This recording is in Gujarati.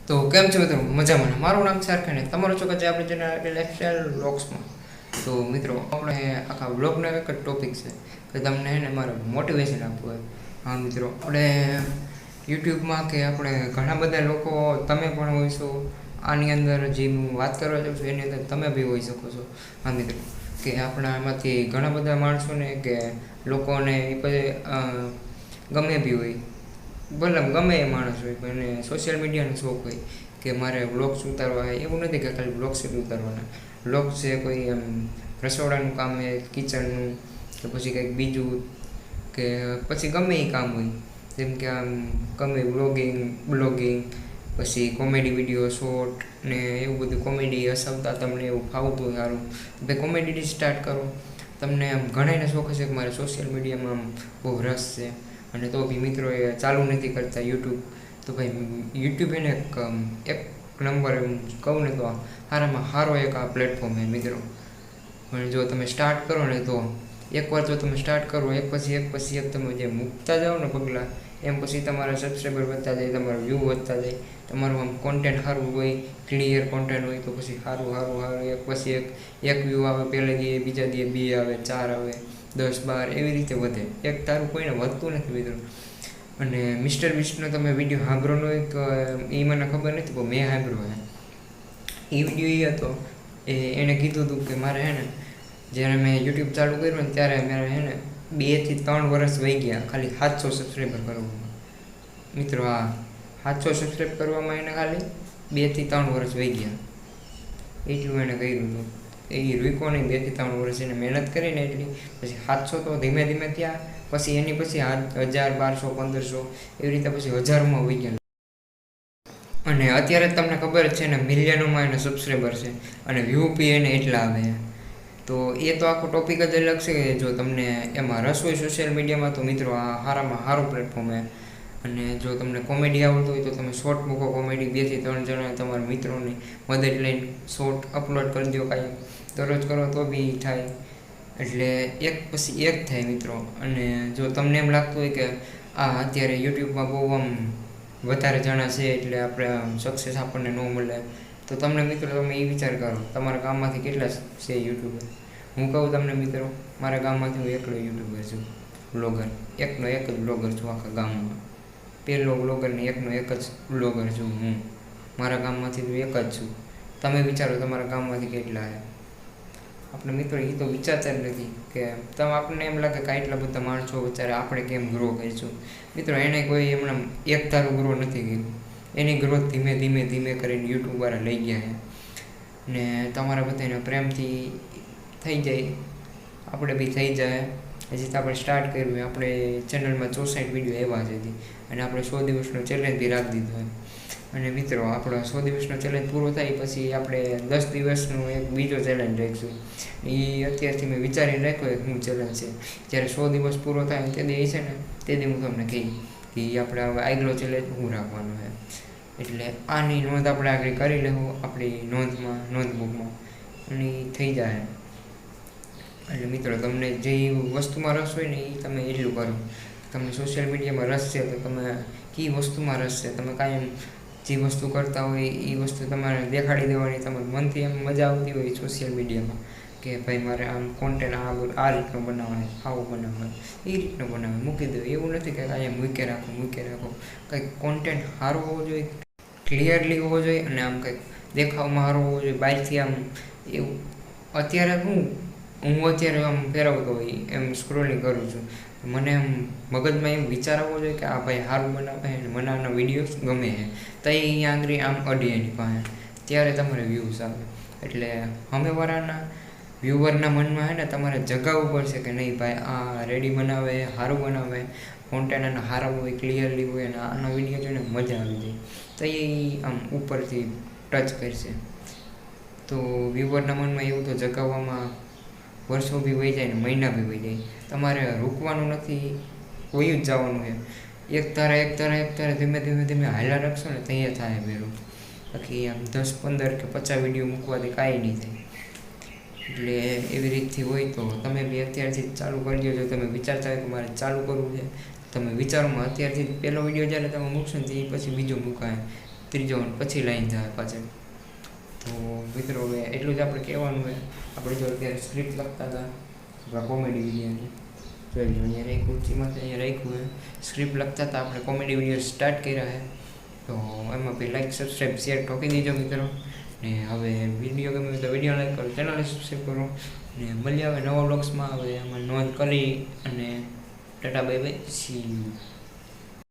તો કેમ છો મિત્રો? મજામાં. મારું નામ શારખાન છે. તમારો છો કે આપણે જેના લાઈફસ્ટાઈલ વ્લોગ્સમાં. તો મિત્રો આપણે આખા વ્લોગનો એક જ ટોપિક છે કે તમને એને મારે મોટિવેશન આપવું હોય. હા મિત્રો, આપણે યુટ્યુબમાં કે આપણે ઘણા બધા લોકો, તમે પણ હોય છો આની અંદર, જે હું વાત કરવા જાઉં છું એની અંદર તમે બી હોઈ શકો છો. હા મિત્રો, કે આપણા એમાંથી ઘણા બધા માણસોને કે લોકોને એ પછી ગમે બી હોય, ભલે ગમે એ માણસ હોય પણ સોશિયલ મીડિયાનો શોખ હોય કે મારે વ્લોગ્સ ઉતારવા હોય. એવું નથી કે ખાલી વ્લોગ્સ જ ઉતારવાના. વ્લોગ્સ છે કોઈ એમ રસોડાનું કામ છે, કિચનનું, કે પછી કંઈક બીજું, કે પછી ગમે એ કામ હોય. જેમ કે આમ ગમે બ્લોગિંગ, પછી કોમેડી વિડીયો, શોર્ટ ને એવું બધું. કોમેડી હસાવતા તમને એવું ફાવતું હોય સારું, ભાઈ કોમેડીથી સ્ટાર્ટ કરો. તમને આમ ઘણાને શોખ હશે કે મારે સોશિયલ મીડિયામાં આમ બહુ રસ છે, અને તો બી મિત્રો એ ચાલુ નથી કરતા યુટ્યુબ. તો ભાઈ યુટ્યુબ એને એક નંબર એમ કહું ને તો સારામાં સારો એક આ પ્લેટફોર્મ છે મિત્રો. પણ જો તમે સ્ટાર્ટ કરો ને તો એકવાર જો તમે સ્ટાર્ટ કરો, એક પછી એક તમે જે મૂકતા જાઓ ને પગલાં, એમ પછી તમારા સબસ્ક્રાઈબર વધતા જાય, તમારા વ્યૂ વધતા જાય. તમારું આમ કોન્ટેન્ટ સારું હોય, ક્લિયર કોન્ટેન્ટ હોય, તો પછી સારું એક પછી એક વ્યૂ આવે, પહેલે દીએ, બીજા દીએ 2 આવે, 4 આવે, 10, 12 એવી રીતે વધે. એક તારું કોઈને વધતું નથી મિત્રો. અને મિસ્ટર વિસ્ટનો તમે વિડીયો સાંભળવાનો હોય તો એ મને ખબર નથી, પણ મેં સાંભળ્યો હે. એ વિડીયો એ હતો, એણે કીધું હતું કે મારે હે ને, જ્યારે મેં યુટ્યુબ ચાલુ કર્યું ને ત્યારે મારે હે ને 2 થી 3 વર્ષ વહી ગયા ખાલી 700 સબસ્ક્રાઈબર કરવામાં. મિત્રો હા, 700 સબસ્ક્રાઈબ કરવામાં એને ખાલી 2 થી 3 વર્ષ વહી ગયા. એટલું એણે કર્યું હતું. એ રૂકો નહીં, 2 થી 3 વર્ષ એને મહેનત કરીને એટલી. પછી 700 તો ધીમે ધીમે થયા, પછી એની પછી 1000, 1200, 1500 એવી રીતે પછી હજારોમાં વહી ગયા. અને અત્યારે તમને ખબર જ છે ને, મિલિયનોમાં એને સબસ્ક્રાઈબર છે, અને વ્યૂ બી એને એટલા આવે. તો એ તો આખો ટોપિક જ અલગ છે. કે જો તમને એમાં રસ હોય સોશિયલ મીડિયામાં, તો મિત્રો આ સારામાં સારું પ્લેટફોર્મ છે. અને જો તમને કોમેડી આવડતું હોય તો તમે શોર્ટ મૂકો કોમેડી, 2 થી 3 જણા તમારા મિત્રોની મદદ લઈને શોર્ટ અપલોડ કરી દો. કાંઈ દરરોજ કરો તો બી થાય. એટલે એક પછી એક થાય મિત્રો. અને જો તમને એમ લાગતું હોય કે આ અત્યારે યુટ્યુબમાં બહુ આમ વધારે જણા છે એટલે આપણે આમ સક્સેસ આપણને ન મળે, તો તમને મિત્રો તમે એ વિચાર કરો, તમારા ગામમાંથી કેટલા છે યુટ્યુબર? હું કહું તમને મિત્રો, મારા ગામમાંથી હું એકલો યુટ્યુબર છું, બ્લોગર. એકનો એક જ બ્લોગર છું આખા ગામમાં. પહેલો બ્લોગર ને એકનો એક જ બ્લોગર છું હું. મારા ગામમાંથી તો એક જ છું. તમે વિચારો તમારા ગામમાંથી કેટલા છે? આપણે મિત્રો એ તો વિચારતા જ નથી કે તમે, આપણને એમ લાગે કે એટલા બધા માણસો વિચારે આપણે કેમ ગ્રો કરીશું. મિત્રો એને કોઈ એમણે એક ધારું ગ્રો નથી કર્યું. એની ગ્રોથ ધીમે ધીમે ધીમે કરીને યુટ્યુબવાળા લઈ ગયા છે. ને તમારા બધાને પ્રેમથી થઈ જાય, આપણે બી થઈ જાય. હજી તો આપણે સ્ટાર્ટ કર્યું હોય, આપણે ચેનલમાં 64 વિડીયો એવા જ હતી, અને આપણે 100 દિવસનો ચેલેન્જ બી રાખી દીધો હોય. અને મિત્રો આપણો 100 દિવસનો ચેલેન્જ પૂરો થાય પછી આપણે 10 દિવસનો એક બીજો ચેલેન્જ રાખીશું. એ અત્યારથી મેં વિચારીને રાખ્યો એક હું ચેલેન્જ છે. જ્યારે 100 દિવસ પૂરો થાય તે દી છે ને, તે દી હું તમને કહીશ કે આપણે હવે આગલો ચેલેન્જ હું રાખવાનો છે. એટલે આની નોંધ આપણે આગળ કરી લેવું આપણી નોંધબુકમાં, અને થઈ જાય. એટલે મિત્રો તમને જે વસ્તુમાં રસ હોય ને એ તમે એટલું કરો. તમને સોશિયલ મીડિયામાં રસ છે તો તમે કઈ વસ્તુમાં રસ છે, તમે કાંઈ જે વસ્તુ કરતા હોય એ વસ્તુ તમારે દેખાડી દેવાની. તમારે મનથી એમ મજા આવતી હોય સોશિયલ મીડિયામાં કે ભાઈ મારે આમ કોન્ટેન્ટ આ રીતનો બનાવવાનો, આવું બનાવવાનું, એ રીતનો બનાવે મૂકી દો. એવું નથી કે કાંઈ મૂકે રાખો. કંઈક કોન્ટેન્ટ સારો હોવો જોઈએ, ક્લિયરલી હોવો જોઈએ, અને આમ કંઈક દેખાવમાં સારો હોવો જોઈએ. બહારથી આમ એવું અત્યારે હું અત્યારે આમ ફેરવતો હોય એમ સ્ક્રોલિંગ કરું છું, મને એમ મગજમાં એમ વિચાર આવવો જોઈએ કે આ ભાઈ સારું બનાવે છે, મને આના વિડીયોઝ ગમે છે, તો એ અહીંયા આગળ આમ અડી એની પાસે, ત્યારે તમારે વ્યૂઝ આવે. એટલે સામેવાળાના વ્યૂવરના મનમાં છે ને તમારે જગાવવું પડશે કે નહીં ભાઈ આ રેડી બનાવે, સારું બનાવે, કોન્ટેન્ટ આના સારા હોય, ક્લિયરલી હોય, અને આનો વિડીયો જોઈને મજા આવી જાય, તો એ આમ ઉપરથી ટચ કરશે. તો વ્યૂવરના મનમાં એવું તો જગાવવામાં વર્ષો બી વહી જાય ને મહિના બી વહી જાય. તમારે રોકવાનું નથી, વયું જ જવાનું છે. એક તારે ધીમે ધીમે હાલ્યા રાખશો ને ત્યાં થાય ભેરું. બાકી આમ 10, 15 કે 50 વિડીયો મૂકવાથી કાંઈ નહીં થાય. એટલે એવી રીતથી હોય તો તમે બી અત્યારથી ચાલુ કરી દો. જો તમે વિચારતા હોય કે મારે ચાલુ કરવું છે, તમે વિચારોમાં અત્યારથી પહેલો વિડીયો જ્યારે તમે મૂકશો ને એ પછી બીજો મૂકાય. ત્રીજો અને પછી લાઈન જાય પાછળ. તો મિત્રો હવે એટલું જ આપણે કહેવાનું હોય. આપણે જો અત્યારે સ્ક્રિપ્ટ લખતા હતા આપણા કોમેડી વિડીયોની, જોઈ લો અહીંયા રાખ્યું કુર્ચીમાં, અહીંયા રાખ્યું હોય. સ્ક્રિપ્ટ લખતા હતા આપણે કોમેડી વિડીયો સ્ટાર્ટ કર્યા છે. તો એમાં બી લાઈક સબસ્ક્રાઈબ શેર ઠોકી દેજો મિત્રો. ને હવે વિડીયો ગમે તો વિડીયો લાઈક કરો, ચેનલને સબસ્ક્રાઈબ કરો. ને મળીએ હવે નવા વ્લોગ્સમાં. હવે એમાં નોંધ કરી અને Tata bye bye, C you.